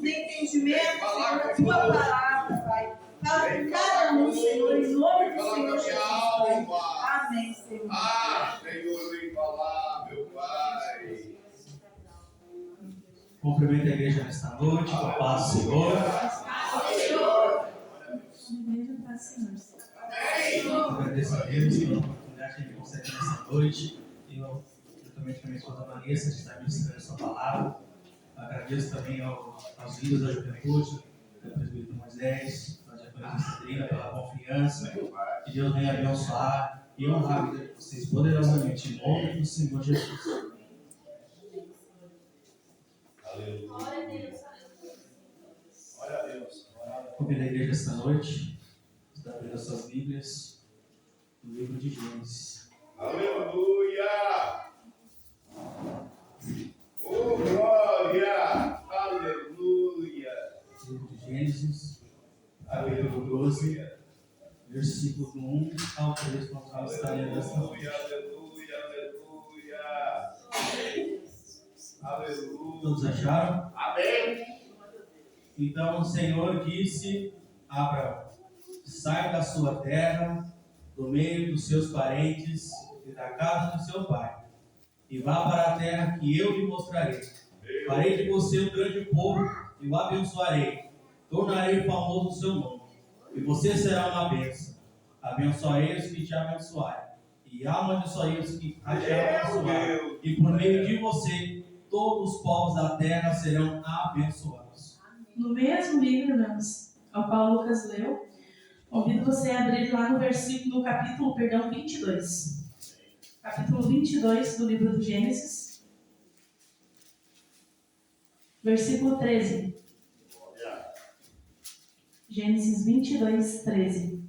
dê entendimento, Senhor, da tua palavra, Pai. Fala com cada um, Senhor, em nome do Senhor Jesus, Pai. Amém, Senhor. Senhor, vem falar, meu Pai. Cumprimento a igreja nesta noite, com a paz do Senhor. Agradeço a Deus pela oportunidade que Ele concede nesta noite. Eu, juntamente com a minha esposa Vanessa, de estar ministrando essa palavra. Agradeço também aos líderes da juventude, do presbítero Moisés, da diaconisa Cedrina, pela confiança. Que Deus venha abençoar e honrar a vida de vocês poderosamente, em nome do Senhor Jesus. Aleluia. Glória a Deus. Glória a Deus. Convido a igreja esta noite a abrir as suas Bíblias no livro de Gênesis. Aleluia. Oh, glória. Aleluia. Livro de Gênesis, capítulo 12, versículo do 1 ao 3, nós estar lendo esta noite. Aleluia, aleluia. Aleluia. Todos acharam? Amém. Então o Senhor disse a Abraão: sai da sua terra, do meio dos seus parentes e da casa do seu pai, e vá para a terra que eu lhe mostrarei. Farei de você um grande povo e o abençoarei. Tornarei famoso o seu nome, e você será uma bênção. Abençoarei os que te abençoarem, e amaldiçoarei os que te abençoarem. E por meio de você, todos os povos da terra serão abençoados. No mesmo livro, irmãos, ao qual Lucas leu, convido você a abrir lá no capítulo 22. Capítulo 22 do livro do Gênesis, versículo 13. Gênesis 22, 13.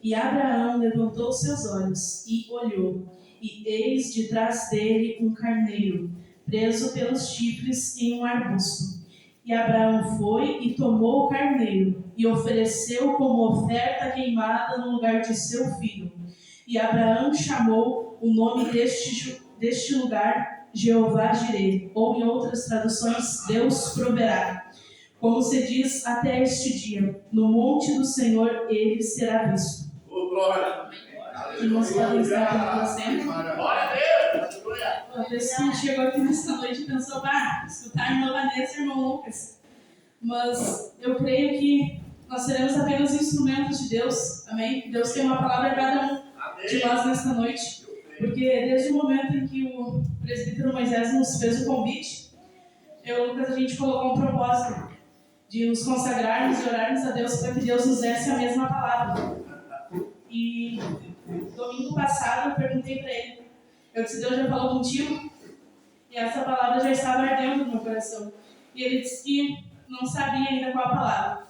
E Abraão levantou seus olhos e olhou, e eis de trás dele um carneiro, preso pelos chifres em um arbusto. E Abraão foi e tomou o carneiro, e ofereceu como oferta queimada no lugar de seu filho. E Abraão chamou o nome deste lugar Jeová Jireh, ou em outras traduções, Deus proverá. Como se diz até este dia, no monte do Senhor ele será visto. Glória. Irmãos, podem estar acontecendo. Glória a Deus. Talvez quem chegou aqui nesta noite pensou, escutar a irmã Vanessa e o irmão Lucas. Mas eu creio que nós seremos apenas instrumentos de Deus, amém? Deus tem uma palavra a cada um de nós nesta noite. Porque desde o momento em que o presbítero Moisés nos fez o convite, eu e o Lucas, a gente colocou um propósito de nos consagrarmos e orarmos a Deus para que Deus nos desse a mesma palavra. E domingo passado eu perguntei para ele, eu disse, Deus já falou contigo? E essa palavra já estava ardendo no meu coração. E ele disse que não sabia ainda qual a palavra.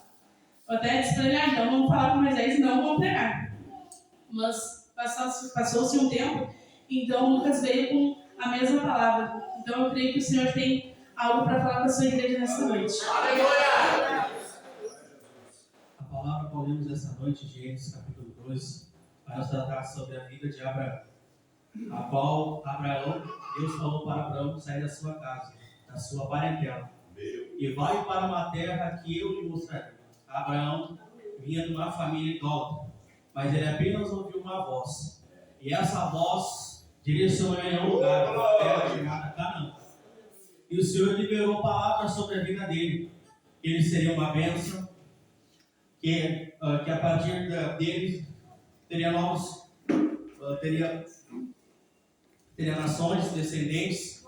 Eu até disse para ele, então vamos falar com Moisés e não vamos pregar. Mas passou-se um tempo, então o Lucas veio com a mesma palavra. Então eu creio que o Senhor tem algo para falar com a sua igreja nesta noite. Aleluia. A palavra que ouvimos esta noite, Gênesis capítulo 12, vai nos tratar sobre a vida de Abraão, a qual Deus falou para Abraão sair da sua casa, da sua parentela, e vai para uma terra que eu lhe mostrarei. Abraão vinha de uma família idólatra, mas ele apenas ouviu uma voz, e essa voz direcionou ele a um lugar, uma terra chamada Canaã. E o Senhor liberou palavras sobre a vida dele, que ele seria uma bênção, que a partir dele teria teria nações, descendentes,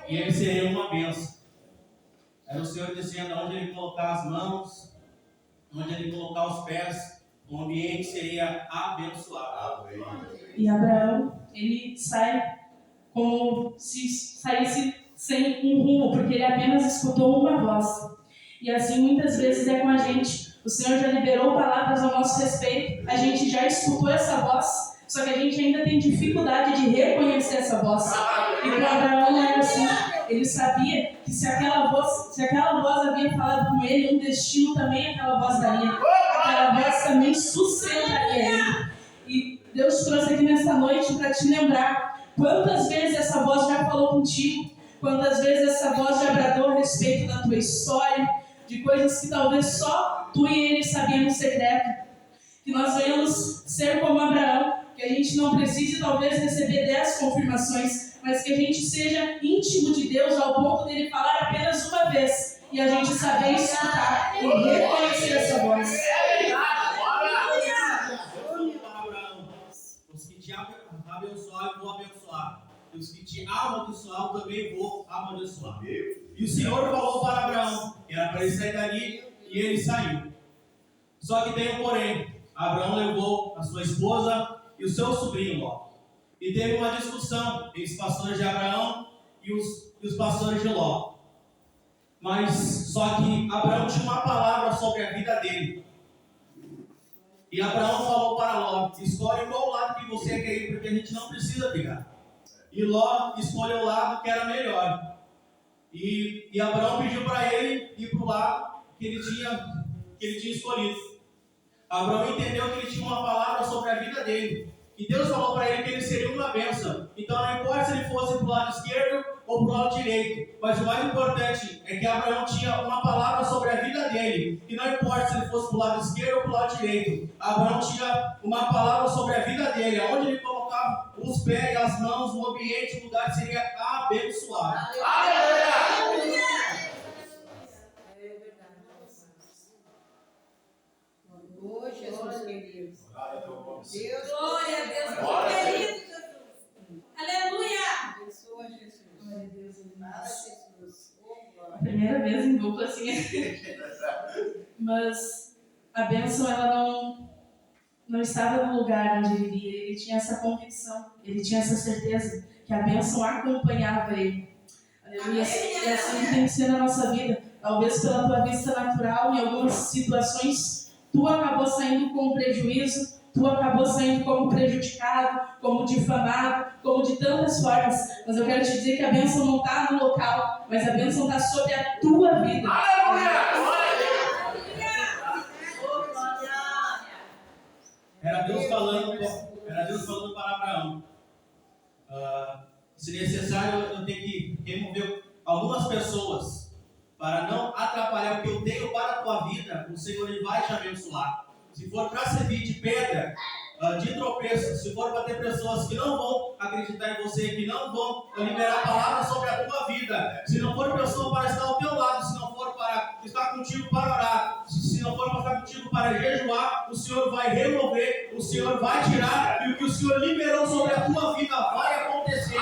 e ele seria uma bênção. Era o Senhor dizendo onde ele colocar as mãos, onde ele colocar os pés, o ambiente seria abençoado. E Abraão, ele sai como se saísse sem um rumo, porque ele apenas escutou uma voz. E assim muitas vezes é com a gente. O Senhor já liberou palavras ao nosso respeito, a gente já escutou essa voz, só que a gente ainda tem dificuldade de reconhecer essa voz. E com Abraão não era assim. Ele sabia que se aquela voz havia falado com ele, um destino também aquela voz daria. Aquela voz também sustentaria ele. E Deus trouxe aqui nesta noite para te lembrar quantas vezes essa voz já falou contigo, quantas vezes essa voz já bradou a respeito da tua história, de coisas que talvez só tu e ele sabiam no secreto. Que nós venhamos ser como Abraão, que a gente não precise talvez receber 10 confirmações, mas que a gente seja íntimo de Deus ao ponto dele falar apenas uma vez e a gente saber escutar e reconhecer essa voz. Os que te abençoam, eu vou abençoar. E os que te amaldiçoam, também vou amaldiçoar. E o Senhor falou para Abraão que era para ele sair dali, e ele saiu. Só que tem um porém. Abraão levou a sua esposa e o seu sobrinho Ló. E teve uma discussão entre os pastores de Abraão e os pastores de Ló. Mas só que Abraão tinha uma palavra sobre a vida dele. E Abraão falou para Ló: escolhe qual lado que você quer ir, porque a gente não precisa brigar. E Ló escolheu o lado que era melhor. E Abraão pediu para ele ir para o lado que ele tinha escolhido. Abraão entendeu que ele tinha uma palavra sobre a vida dele. E Deus falou para ele que ele seria uma bênção. Então não importa se ele fosse para o lado esquerdo ou para o lado direito. Mas o mais importante é que Abraão tinha uma palavra sobre a vida dele. E não importa se ele fosse para o lado esquerdo ou para o lado direito. Abraão tinha uma palavra sobre a vida dele. Onde ele colocava os pés e as mãos, o ambiente, o lugar seria abençoado. Aleluia! Oh, Jesus querido. Deus, glória a Deus. Querido Jesus. Aleluia. Abençoa Jesus. Glória a Deus. Jesus. Primeira vez em dupla assim. Mas a bênção ela não estava no lugar onde ele vivia. Ele tinha essa convicção, ele tinha essa certeza que a bênção acompanhava ele. Aleluia. E assim tem que ser na nossa vida. Talvez pela tua vista natural, em algumas situações tu acabou saindo com prejuízo, tu acabou saindo como prejudicado, como difamado, como de tantas formas. Mas eu quero te dizer que a bênção não está no local, mas a bênção está sobre a tua vida. Era Deus falando para Abraão. Se necessário, eu tenho que remover algumas pessoas para não atrapalhar o que eu tenho para a tua vida. O Senhor ele vai te abençoar. Se for para servir de pedra, de tropeço, se for para ter pessoas que não vão acreditar em você, que não vão liberar a palavra sobre a tua vida, se não for pessoa para estar ao teu lado, se não for para estar contigo para orar, se não for para estar contigo para jejuar, o Senhor vai remover, o Senhor vai tirar, e o que o Senhor liberou sobre a tua vida vai acontecer.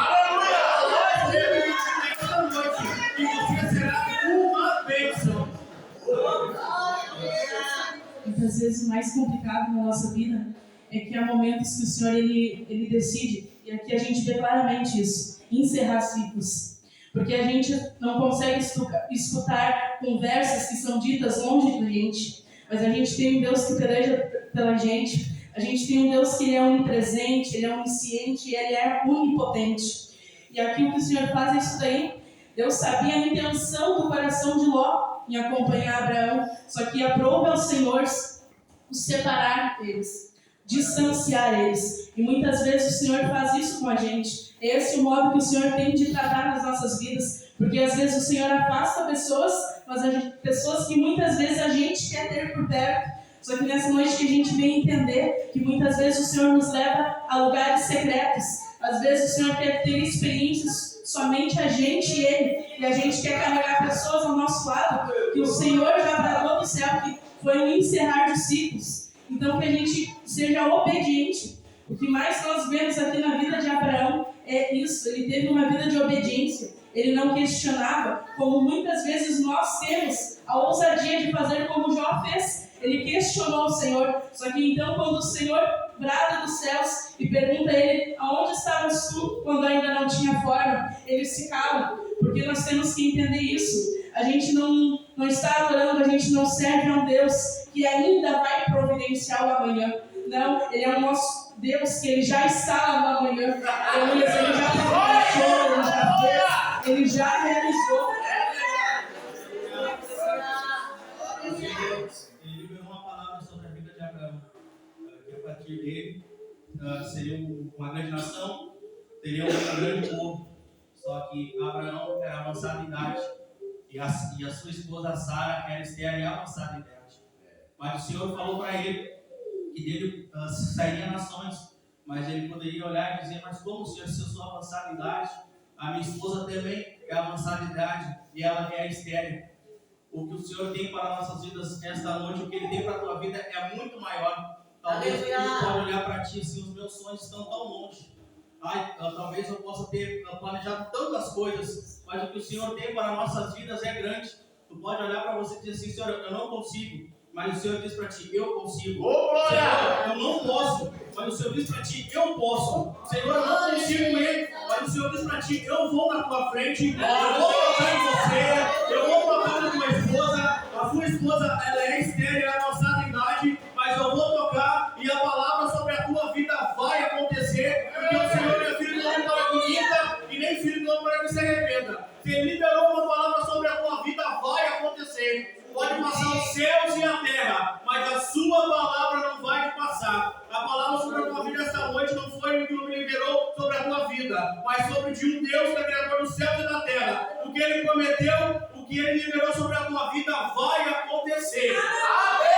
Esta noite, e você será uma bênção. Muitas vezes o mais complicado na nossa vida é que há momentos que o Senhor ele decide, e aqui a gente vê claramente isso, encerrar ciclos. Porque a gente não consegue escutar conversas que são ditas longe da gente, mas a gente tem um Deus que peleja pela gente, a gente tem um Deus que ele é onipresente, ele é onisciente e ele é onipotente. E aqui o que o Senhor faz é isso daí. Deus sabia a intenção do coração de Ló em acompanhar Abraão, só que aprove ao Senhor os separar deles, distanciar eles. E muitas vezes o Senhor faz isso com a gente. Esse é o modo que o Senhor tem de tratar nas nossas vidas, porque às vezes o Senhor afasta pessoas, mas pessoas que muitas vezes a gente quer ter por perto. Só que nessa noite que a gente vem entender que muitas vezes o Senhor nos leva a lugares secretos. Às vezes o Senhor quer ter experiências somente a gente e Ele. E a gente quer carregar pessoas ao nosso lado, que o Senhor já bradou do céu, que foi o encerrar de ciclos. Então que a gente seja obediente. O que mais nós vemos aqui na vida de Abraão é isso. Ele teve uma vida de obediência. Ele não questionava, como muitas vezes nós temos a ousadia de fazer como Jó fez. Ele questionou o Senhor. Só que então quando o Senhor brada dos céus e pergunta a ele: aonde estavas tu quando ainda não tinha forma? Ele se cala, porque nós temos que entender isso. A gente não está adorando, a gente não serve a um Deus que ainda vai providenciar o amanhã. Não, Ele é o nosso Deus que Ele já está lá no amanhã. Ele já providenciou, Ele já fez, Ele já realizou. Ele liberou uma palavra sobre a vida de Abraão, que a partir dele seria uma grande nação, teria um grande povo. Só Só que Abraão era avançado em idade e a sua esposa Sara era estéril e avançada em idade. Mas o Senhor falou para ele que dele sairia nações, mas ele poderia olhar e dizer: mas como, Senhor, se eu sou avançado em idade, a minha esposa também é avançada em idade e ela é estéril. O que o Senhor tem para nossas vidas esta noite, o que Ele tem para a tua vida é muito maior. Talvez Ele pode olhar para ti assim: os meus sonhos estão tão longe. Talvez eu possa ter planejado tantas coisas, mas o que o Senhor tem para nossas vidas é grande. Tu pode olhar para você e dizer assim: Senhor, eu não consigo. Mas o Senhor diz para ti: eu consigo. Senhor, eu não posso. Mas o Senhor diz para ti: eu posso. Senhor, eu não consigo ir. Mas o Senhor diz para ti: eu vou na tua frente. Eu vou tocar em você. Eu vou tocar na tua esposa. A tua esposa, ela é estéril, é avançada em idade. Mas eu vou tocar e a palavra sobre a tua vida vai acontecer. Porque o Senhor é filho do homem para que minta e nem filho do homem para que se arrependa. Se Ele liberou uma palavra sobre a tua vida, vai acontecer. Pode passar os céus e a terra, mas a sua palavra não vai te passar. A palavra sobre a tua vida esta noite não foi o que Ele liberou sobre a tua vida, mas sobre de um Deus que é criador dos céus e da terra. O que Ele prometeu, o que Ele liberou sobre a tua vida vai acontecer. Amém!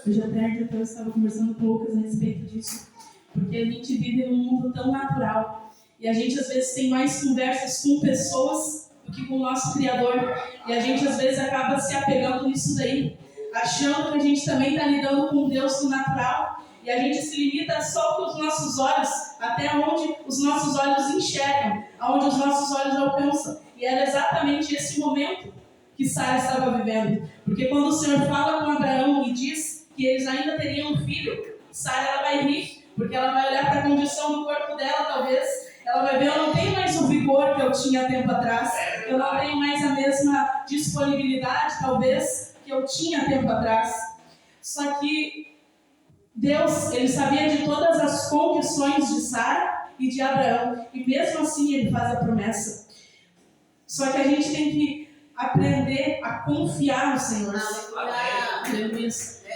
Hoje à tarde eu estava conversando com o Lucas a respeito disso, porque a gente vive num mundo tão natural e a gente às vezes tem mais conversas com pessoas do que com o nosso Criador, e a gente às vezes acaba se apegando nisso daí, achando que a gente também está lidando com um Deus do natural, e a gente se limita só com os nossos olhos, até onde os nossos olhos enxergam, aonde os nossos olhos alcançam. E era exatamente esse momento que Sara estava vivendo, porque quando o Senhor fala com Abraão e diz que eles ainda teriam um filho, Sara ela vai rir, porque ela vai olhar para a condição do corpo dela, talvez. Ela vai ver: eu não tenho mais o vigor que eu tinha tempo atrás. Eu não tenho mais a mesma disponibilidade, talvez, que eu tinha tempo atrás. Só que Deus, Ele sabia de todas as condições de Sara e de Abraão. E mesmo assim Ele faz a promessa. Só que a gente tem que aprender a confiar no Senhor. Aleluia.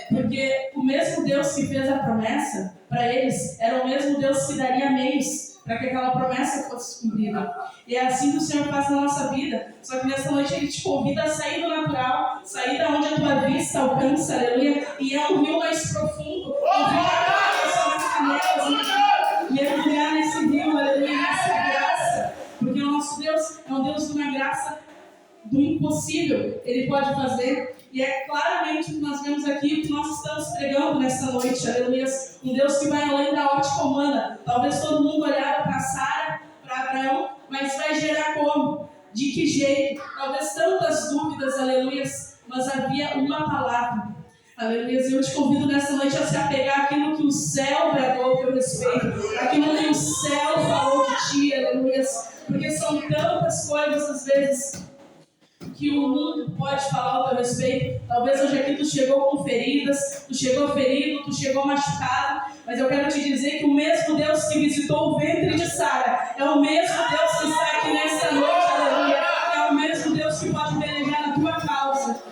Porque o mesmo Deus que fez a promessa para eles era o mesmo Deus que daria meios para que aquela promessa fosse cumprida. E é assim que o Senhor faz na nossa vida. Só que nessa noite Ele te convida a sair do natural, sair da onde a tua vista alcança, aleluia, e é um rio mais profundo, um rio que passa nas canelas, e mergulhar nesse rio, aleluia, nessa graça. Porque o nosso Deus é um Deus de uma graça do impossível. Ele pode fazer. E é claramente o que nós vemos aqui, o que nós estamos pregando nesta noite, aleluia. Um Deus que vai além da ótica humana. Talvez todo mundo olhava para Sara, para Abraão, mas vai gerar como? De que jeito? Talvez tantas dúvidas, aleluia, mas havia uma palavra. Aleluia. E eu te convido nesta noite a se apegar àquilo que o céu bradou ao teu respeito, aquilo que o céu falou de ti, aleluia. Porque são tantas coisas, às vezes, que o mundo pode falar ao teu respeito. Talvez hoje aqui tu chegou com feridas, tu chegou ferido, tu chegou machucado, mas eu quero te dizer que o mesmo Deus que visitou o ventre de Sara é o mesmo Deus que está aqui nesta noite, aleluia. É o mesmo Deus que pode pelejar na tua causa.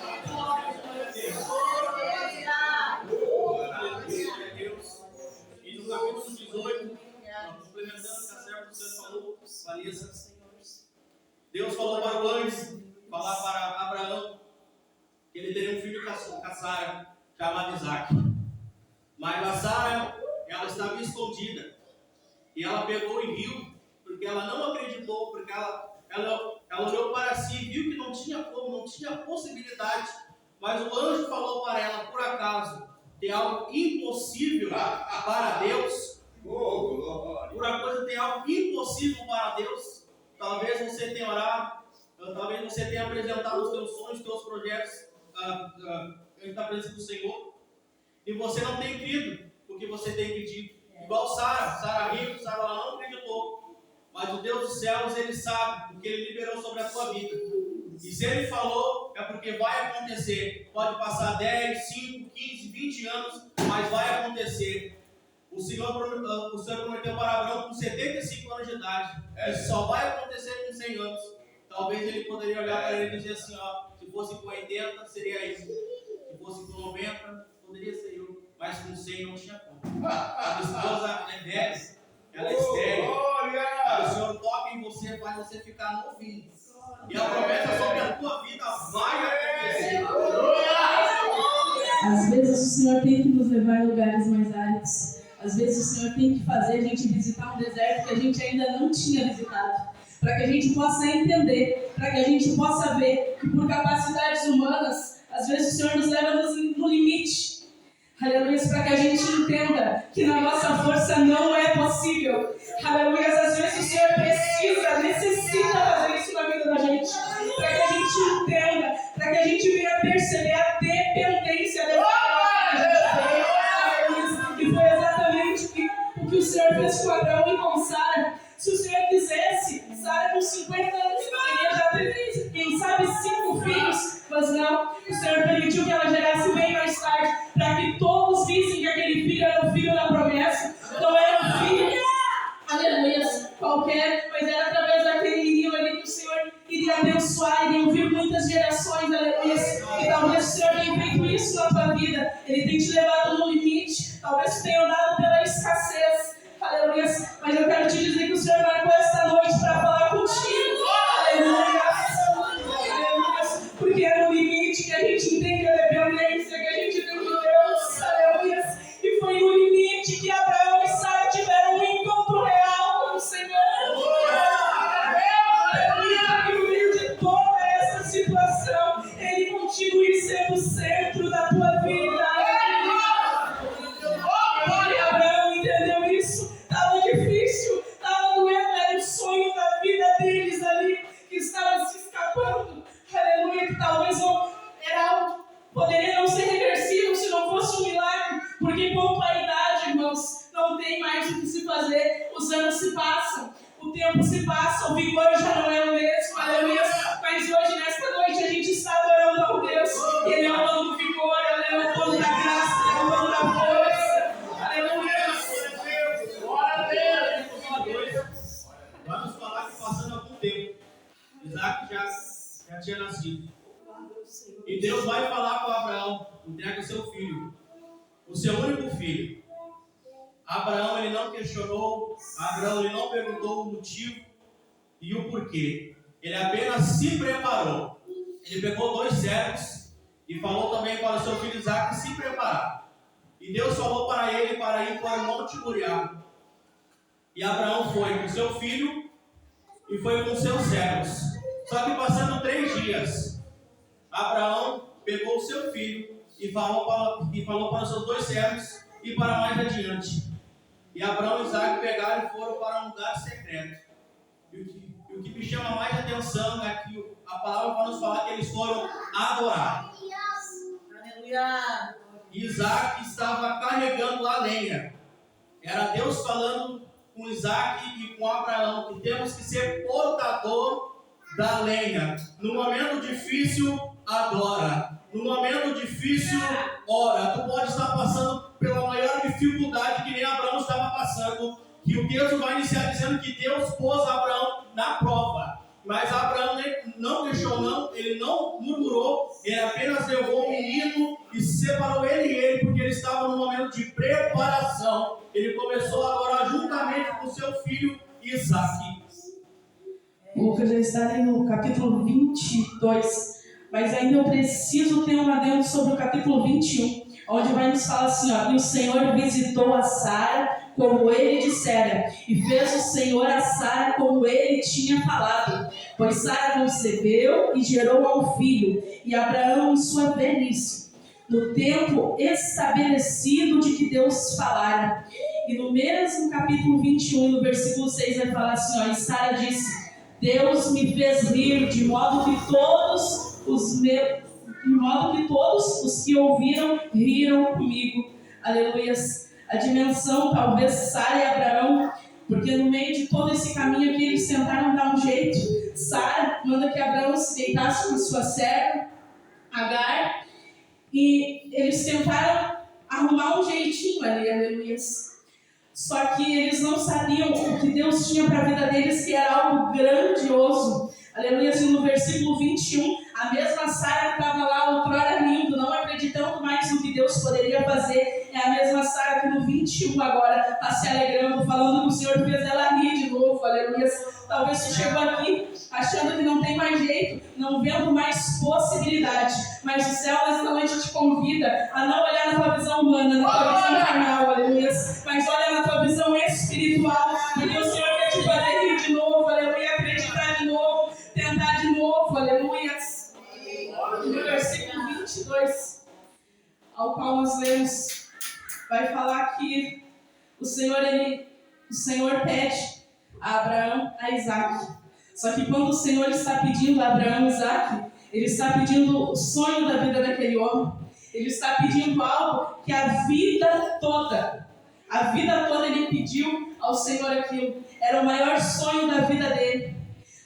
E no capítulo 18, complementando o que a serva do Senhor falou, Vanessa, Deus falou para o anjo falar para Abraão que ele teria um filho com a Sara, chamado Isaac. Mas a Sara, ela estava escondida. E ela pegou e riu, porque ela não acreditou, porque ela olhou para si e viu que não tinha como, não tinha possibilidade. Mas o anjo falou para ela: por acaso tem algo impossível para Deus? Por acaso tem algo impossível para Deus? Talvez você tenha orado, talvez você tenha apresentado os teus sonhos, os teus projetos na presença do Senhor, e você não tem crido o que você tem pedido. Igual Sara riu, Sara ela não acreditou, mas o Deus dos céus, Ele sabe o que Ele liberou sobre a tua vida. E se Ele falou, é porque vai acontecer. Pode passar 10, 5, 15, 20 anos, mas vai acontecer. O Senhor prometeu para Abraão com 75 anos de idade. Isso só vai acontecer com 100 anos. Talvez ele poderia olhar para ele e dizer assim: se fosse com 80, seria isso. Se fosse com 90, poderia ser eu. Mas com 100 não tinha como. A minha esposa é velha. ela é estéril. Aí o Senhor toca em você, faz você ficar novinho. E a promessa sobre a tua vida vai acontecer. Às vezes o Senhor tem que nos levar em lugares mais áridos. Às vezes o Senhor tem que fazer a gente visitar um deserto que a gente ainda não tinha visitado. Para que a gente possa entender, para que a gente possa ver que por capacidades humanas, às vezes o Senhor nos leva no limite. Aleluia, para que a gente entenda que na nossa força não é possível. Aleluia, às vezes o Senhor necessita fazer isso na vida da gente. Para que a gente entenda, para que a gente venha perceber a dependência dessa graça que a gente tem. E foi exatamente o que o Senhor fez com Abraão e com Sara. Se o Senhor quisesse, Sara com 50 anos poderia já ter, quem sabe, 5 filhos, mas não. O Senhor permitiu que ela gerasse bem mais tarde, para que todos vissem que aquele filho era o filho da promessa. Não era um filho, aleluia, qualquer, mas era através daquele menino ali que o Senhor iria abençoar, iriam vir muitas gerações, aleluia. E talvez o Senhor tenha feito isso na tua vida, Ele tem te levado no limite, talvez tu tenha andado pela escassez. Aleluia, mas eu quero te dizer que o Senhor marcou esta noite para falar contigo. Aleluia, aleluia, porque é no limite que a gente entende a dependência que a gente tem de Deus. Aleluia, e foi no limite que Abraão e Sara tiveram um encontro real com o Senhor. Aleluia, e no meio de toda essa situação, Ele continue sendo o centro da tua vida. Difícil, estava doendo, era o sonho da vida deles ali, que estava se escapando, aleluia, que talvez não era algo, poderia não ser reversível se não fosse um milagre, porque com a idade, irmãos, não tem mais o que se fazer, os anos se passam, o tempo se passa, o vigor já não é o mesmo, aleluia, mas hoje, nesta noite, a gente está adorando ao Deus, Ele é o dono do vigor, Ele é o dono da graça, Ele é o dono da força, aleluia. Vamos falar que passando algum tempo, Isaac já tinha nascido. E Deus vai falar com Abraão, entrega o seu filho, o seu único filho. Abraão, ele não questionou, Abraão, ele não perguntou o motivo e o porquê. Ele apenas se preparou. Ele pegou 2 servos e falou também para o seu filho Isaac se preparar. E Deus falou para ele para ir para o Monte Moriá. E Abraão foi com seu filho e foi com seus servos. Só que passando 3 dias, Abraão pegou o seu filho e falou para os seus 2 servos e para mais adiante. E Abraão e Isaac pegaram e foram para um lugar secreto. E o que me chama mais atenção é que a palavra vai nos falar que eles foram adorar. Aleluia. Isaac estava carregando a lenha. Era Deus falando com Isaac e com Abraão que temos que ser portador da lenha. No momento difícil, adora. No momento difícil, ora. Tu pode estar passando pela maior dificuldade que nem Abraão estava passando. Que o texto vai iniciar dizendo que Deus pôs Abraão na prova. Mas Abraão não questionou, ele não murmurou, ele apenas levou o menino e separou ele e ele, porque ele estava no momento de preparação. Ele começou a adorar juntamente com seu filho Isaac. O Lucas já está ali no capítulo 22, mas ainda eu preciso ter um adendo sobre o capítulo 21, onde vai nos falar assim, ó, e o Senhor visitou a Sara como ele dissera, e fez o Senhor a Sara como ele tinha falado, pois Sara concebeu e gerou a um filho, e Abraão em sua velhice, no tempo estabelecido de que Deus falara. E no mesmo capítulo 21, no versículo 6, vai falar assim, ó, e Sara disse, Deus me fez rir, de modo que todos os que ouviram riram comigo. Aleluias. A dimensão, talvez, Sara e Abraão, porque no meio de todo esse caminho aqui, eles tentaram dar um jeito. Sara manda que Abraão se deitasse com sua serva, Agar, e eles tentaram arrumar um jeitinho ali, aleluias. Só que eles não sabiam o que Deus tinha para a vida deles, que era algo grandioso. Aleluia, assim, no versículo 21, a mesma Sara que estava lá outrora rindo, não acreditando mais no que Deus poderia fazer, é a mesma Sara que no 21 agora está se alegrando, falando que o Senhor fez ela rir de novo, aleluia. Talvez você chegou aqui achando que não tem mais jeito, não vendo mais possibilidade, mas o céu nessa noite te convida a não olhar na tua visão humana, na tua visão carnal, aleluia, mas olha na tua visão espiritual, porque o Senhor quer te fazer rir de novo, aleluia, acreditar de novo, tentar de novo, aleluia. No versículo 22, ao qual nós lemos, vai falar que o Senhor pede a Abraão, a Isaac. Só que quando o Senhor está pedindo a Abraão, Isaac, Ele está pedindo o sonho da vida daquele homem. Ele está pedindo algo que a vida toda Ele pediu ao Senhor aquilo. Era o maior sonho da vida dele.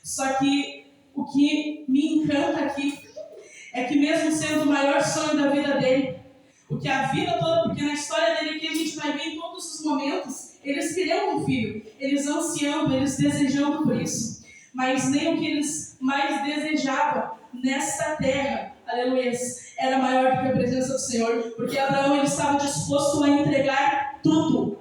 Só que o que me encanta aqui é que mesmo sendo o maior sonho da vida dele, o que a vida toda, porque na história dele que a gente vai ver em todos os momentos, eles queriam um filho, eles ansiando, eles desejando por isso, mas nem o que eles mais desejavam nesta terra, aleluia, era maior do que a presença do Senhor, porque Abraão ele estava disposto a entregar tudo,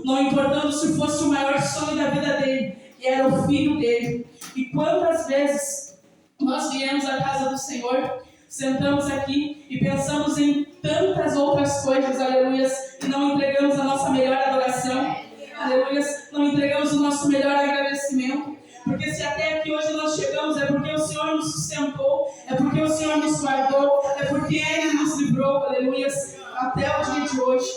não importando se fosse o maior sonho da vida dele, que era o filho dele. E quantas vezes nós viemos à casa do Senhor, sentamos aqui e pensamos em tantas outras coisas, aleluia, e não entregamos a nossa melhor adoração, aleluia, não entregamos o nosso melhor agradecimento, porque se até aqui hoje nós chegamos, é porque o Senhor nos sustentou, é porque o Senhor nos guardou, é porque Ele nos livrou, aleluia, até o dia de hoje.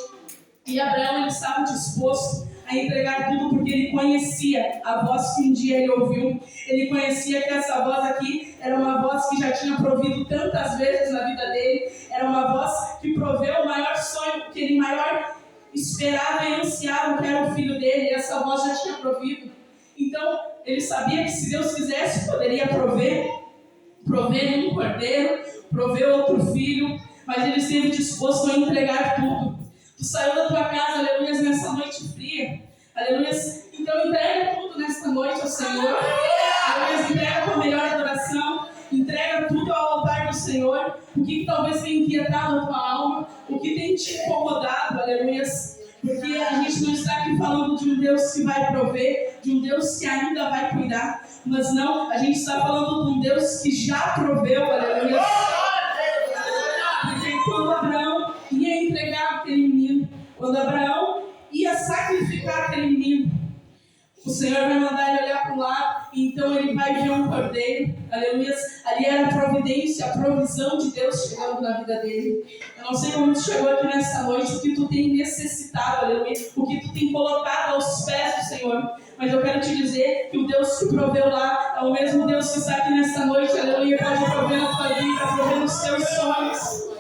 E Abraão ele estava disposto a entregar tudo porque ele conhecia a voz que um dia ele ouviu. Ele conhecia que essa voz aqui era uma voz que já tinha provido tantas vezes na vida dele. Era uma voz que proveu o maior sonho que ele maior esperava e ansiava, que era o filho dele. E essa voz já tinha provido. Então, ele sabia que se Deus quisesse, poderia prover um cordeiro, prover outro filho. Mas ele esteve disposto a entregar tudo. Tu saiu da tua casa, aleluia, nessa noite fria, aleluia, então entrega tudo nesta noite ao Senhor, aleluia, entrega a tua melhor adoração, entrega tudo ao altar do Senhor, o que talvez tenha inquietado a tua alma, o que tem te incomodado, aleluia, porque a gente não está aqui falando de um Deus que vai prover, de um Deus que ainda vai cuidar, mas não, a gente está falando de um Deus que já proveu, aleluia, porque quando Abraão ia entregar aquele menino, quando Abraão ia sacrificar aquele menino, o Senhor vai mandar ele olhar para o lado, e então ele vai ver um cordeiro, aleluia, ali era a providência, a provisão de Deus chegando na vida dele. Eu não sei como tu chegou aqui nessa noite, o que tu tem necessitado, aleluia, o que tu tem colocado aos pés do Senhor, mas eu quero te dizer que o Deus que proveu lá, é o mesmo Deus que está aqui nessa noite, aleluia, pode prover na tua vida, prover nos teus sonhos.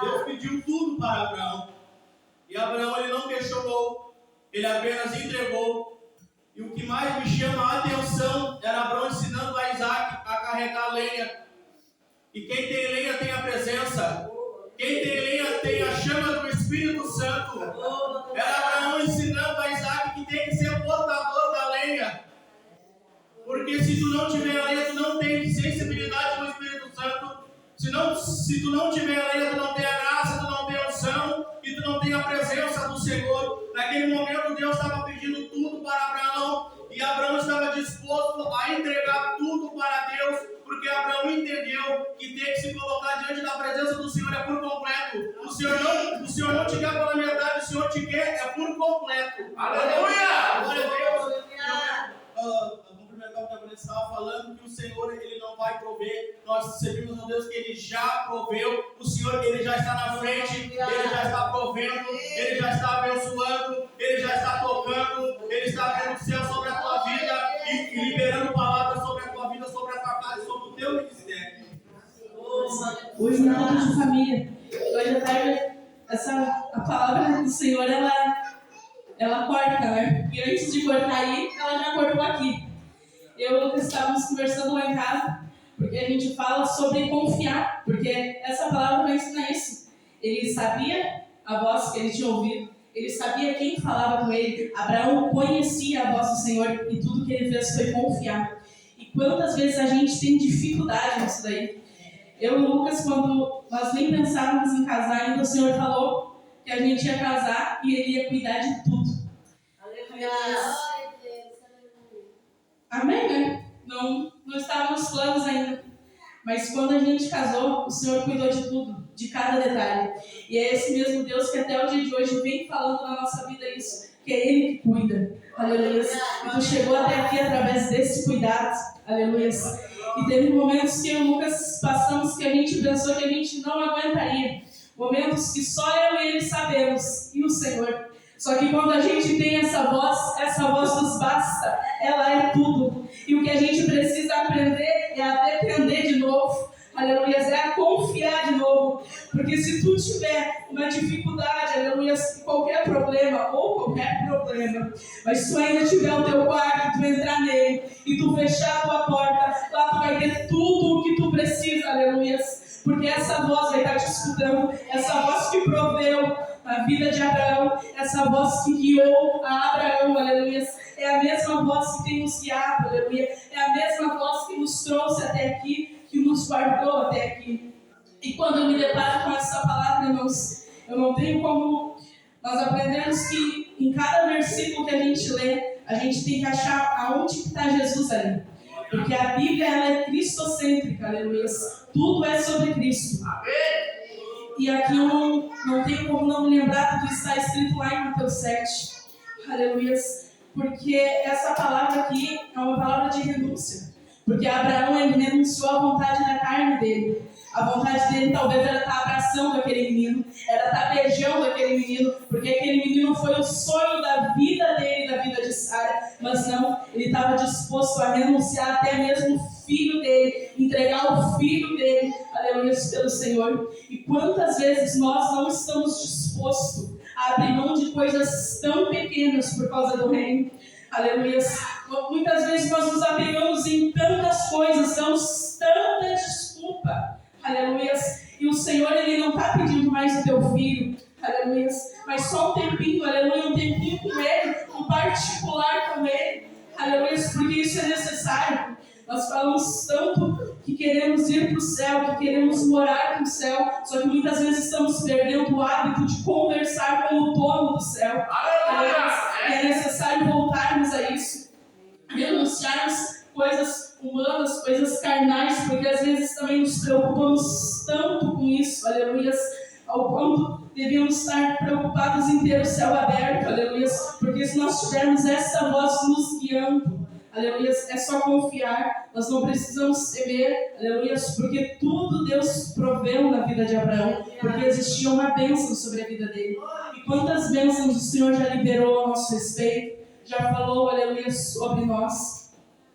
Deus pediu tudo para Abraão. E Abraão ele não questionou, ele apenas entregou. E o que mais me chama a atenção era Abraão ensinando a Isaac a carregar lenha. E quem tem lenha tem a presença. Quem tem lenha tem a chama do Espírito Santo. Era Abraão ensinando a Isaac que tem que ser portador da lenha. Porque se tu não tiver a lenha, tu não tem sensibilidade do Espírito Santo. Se tu não tiver a lenha, tu não tem a graça, tu não tem a unção e tu não tem a presença do Senhor. Naquele momento Deus estava pedindo tudo para Abraão e Abraão estava disposto a entregar tudo para Deus, porque Abraão entendeu que tem que se colocar diante da presença do Senhor é por completo. O Senhor não te quer pela metade, o Senhor te quer é por completo. Aleluia! Glória a Deus! Eu estava falando que o Senhor ele não vai prover, nós servimos a Deus que Ele já proveu, o Senhor ele já está na frente, Ele já está provendo, Ele já está abençoando, Ele já está tocando, Ele está abrindo o céu sobre a tua vida e liberando palavras sobre a tua vida, sobre a tua casa, sobre o teu ministério. Hoje no culto de família, hoje à tarde, a palavra do Senhor ela corta, né? E antes de cortar aí, ela já cortou aqui. Eu e o Lucas estávamos conversando lá em casa, porque a gente fala sobre confiar, porque essa palavra vai ensinar isso. Ele sabia a voz que ele tinha ouvido, ele sabia quem falava com ele. Abraão conhecia a voz do Senhor e tudo que ele fez foi confiar. E quantas vezes a gente tem dificuldade nisso daí? eu e o Lucas, quando nós nem pensávamos em casar ainda, o Senhor falou que a gente ia casar e Ele ia cuidar de tudo. Amém, né? Não estava nos planos ainda. Mas quando a gente casou, o Senhor cuidou de tudo, de cada detalhe. E é esse mesmo Deus que até o dia de hoje vem falando na nossa vida isso, que é Ele que cuida. Aleluia. E tu chegou até aqui através desse cuidado. Aleluia. E teve momentos que eu e o Lucas passamos que a gente pensou que a gente não aguentaria. Momentos que só eu e ele sabemos, e o Senhor. Só que quando a gente tem essa voz nos basta, ela é tudo. E o que a gente precisa aprender é a depender de novo. Aleluia, é a confiar de novo. Porque se tu tiver uma dificuldade, aleluia, qualquer problema, mas se tu ainda tiver o teu quarto, tu entrar nele e tu fechar a tua porta, lá tu vai ter tudo o que tu precisa, aleluia. Porque essa voz vai estar te escutando, essa voz que proveu a vida de Abraão, essa voz que guiou a Abraão, aleluia, é a mesma voz que tem nos guiado, aleluia, é a mesma voz que nos trouxe até aqui, que nos guardou até aqui. E quando eu me deparo com essa palavra, irmãos, eu não tenho como. Nós aprendemos que em cada versículo que a gente lê, a gente tem que achar aonde está Jesus ali. Porque a Bíblia ela é cristocêntrica, aleluia. Tudo é sobre Cristo. E aqui eu não tenho como não me lembrar do que está escrito lá em Mateus 7. Aleluia. Porque essa palavra aqui é uma palavra de renúncia. Porque Abraão ele renunciou à vontade da carne dele. A vontade dele talvez era estar abraçando aquele menino, era estar beijando aquele menino, porque aquele menino foi o sonho da vida dele, da vida de Sara. Mas não, ele estava disposto a renunciar até mesmo o filho dele, entregar o filho dele, aleluia, pelo Senhor. E quantas vezes nós não estamos dispostos a abrir mão de coisas tão pequenas por causa do reino? Aleluia. Muitas vezes nós nos apegamos em tantas coisas, damos tanta desculpa. Aleluia. E o Senhor, Ele não está pedindo mais do teu filho. Aleluia. Mas só um tempinho, aleluia, um tempinho com Ele, um particular com Ele. Aleluia. Porque isso é necessário. Nós falamos tanto que queremos ir para o céu, que queremos morar no céu, só que muitas vezes estamos perdendo o hábito de conversar com o dono do céu. E é necessário voltarmos a isso, renunciarmos coisas humanas, coisas carnais, porque às vezes também nos preocupamos tanto com isso, aleluia, ao ponto devíamos estar preocupados em ter o céu aberto, aleluia, porque se nós tivermos essa voz nos guiando, aleluia, é só confiar, nós não precisamos temer, aleluia, porque tudo Deus proveu na vida de Abraão, porque existia uma bênção sobre a vida dele. E quantas bênçãos o Senhor já liberou a nosso respeito, já falou, aleluia, sobre nós.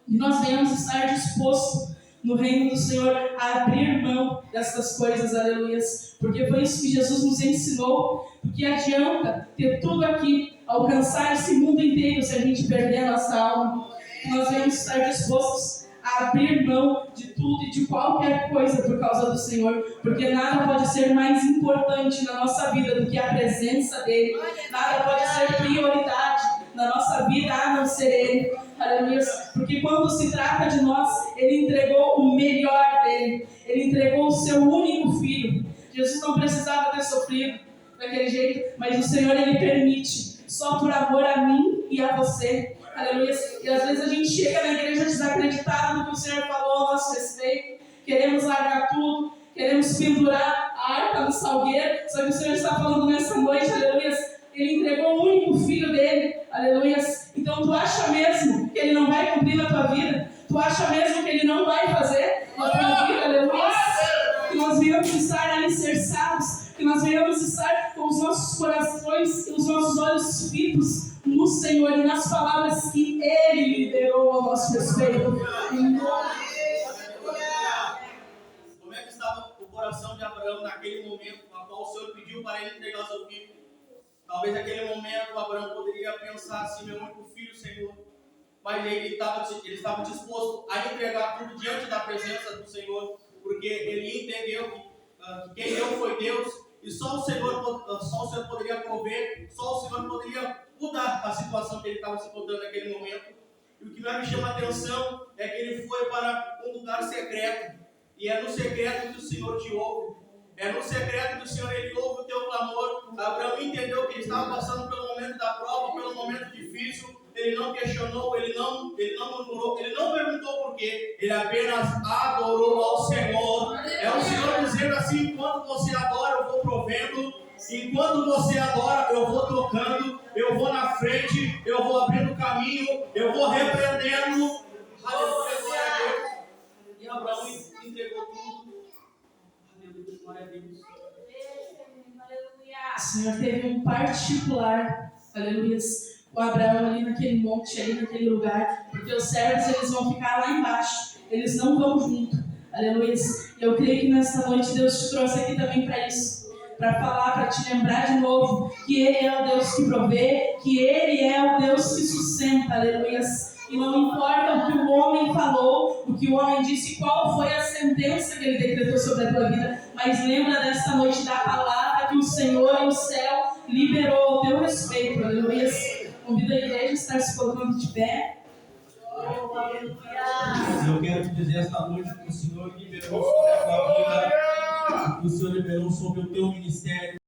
E nós devemos estar dispostos no reino do Senhor a abrir mão destas coisas, aleluia, porque foi isso que Jesus nos ensinou. Porque adianta ter tudo aqui, alcançar esse mundo inteiro se a gente perder a nossa alma. Nós devemos estar dispostos a abrir mão de tudo e de qualquer coisa por causa do Senhor, porque nada pode ser mais importante na nossa vida do que a presença dEle, nada pode ser prioridade na nossa vida a não ser Ele, aleluia, porque quando se trata de nós, Ele entregou o melhor dEle, Ele entregou o seu único filho. Jesus não precisava ter sofrido daquele jeito, mas o Senhor Ele permite, só por amor a mim e a você. Aleluia. E às vezes a gente chega na igreja desacreditado do que o Senhor falou a nosso respeito. Queremos largar tudo. Queremos pendurar a harpa no salgueiro. Só que o Senhor está falando nessa noite, aleluia. Ele entregou o único filho dele. Aleluia. Então tu acha mesmo que ele não vai cumprir na tua vida? Tu acha mesmo que ele não vai fazer na tua vida? Aleluia. Que nós viemos estar alicerçados. Que nós venhamos estar com os nossos corações e os nossos olhos fitos no Senhor e nas palavras que Ele liberou ao nosso respeito. Como é que estava o coração de Abraão naquele momento no qual o Senhor pediu para ele entregar o seu filho? Talvez naquele momento Abraão poderia pensar assim: meu único filho, Senhor. Mas ele estava disposto a entregar tudo diante da presença do Senhor, porque ele entendeu que quem deu foi Deus. E só o Senhor poderia prover, só o Senhor poderia mudar a situação que ele estava se encontrando naquele momento. E o que mais me chama a atenção é que ele foi para um lugar secreto. E é no secreto que o Senhor te ouve. É no secreto que o Senhor ele ouve o teu clamor. Abraão entendeu que ele estava passando pelo momento da prova, pelo momento difícil. Ele não questionou, ele não murmurou, ele não perguntou por quê. Ele apenas adorou ao Senhor. É o Senhor dizendo assim: enquanto você adora, eu vou provendo. Enquanto você adora, eu vou tocando. Eu vou na frente, eu vou abrindo caminho, eu vou repreendendo. Aleluia, glória a Deus. E Abraão entregou tudo. Aleluia, glória a Deus. O Senhor teve um particular, aleluia, com Abraão ali naquele monte, ali naquele lugar, porque os servos eles vão ficar lá embaixo, eles não vão junto, aleluia. Eu creio que nessa noite Deus te trouxe aqui também para isso, para falar, para te lembrar de novo que Ele é o Deus que provê, que Ele é o Deus que sustenta, aleluia. E não importa o que o homem falou, o que o homem disse, qual foi a sentença que ele decretou sobre a tua vida, mas lembra desta noite da palavra que o Senhor e o céu liberou ao teu respeito, aleluia. Convido a igreja a estar se colocando de pé. Eu quero te dizer esta noite que o Senhor liberou sobre a tua vida, que o Senhor liberou sobre o teu ministério.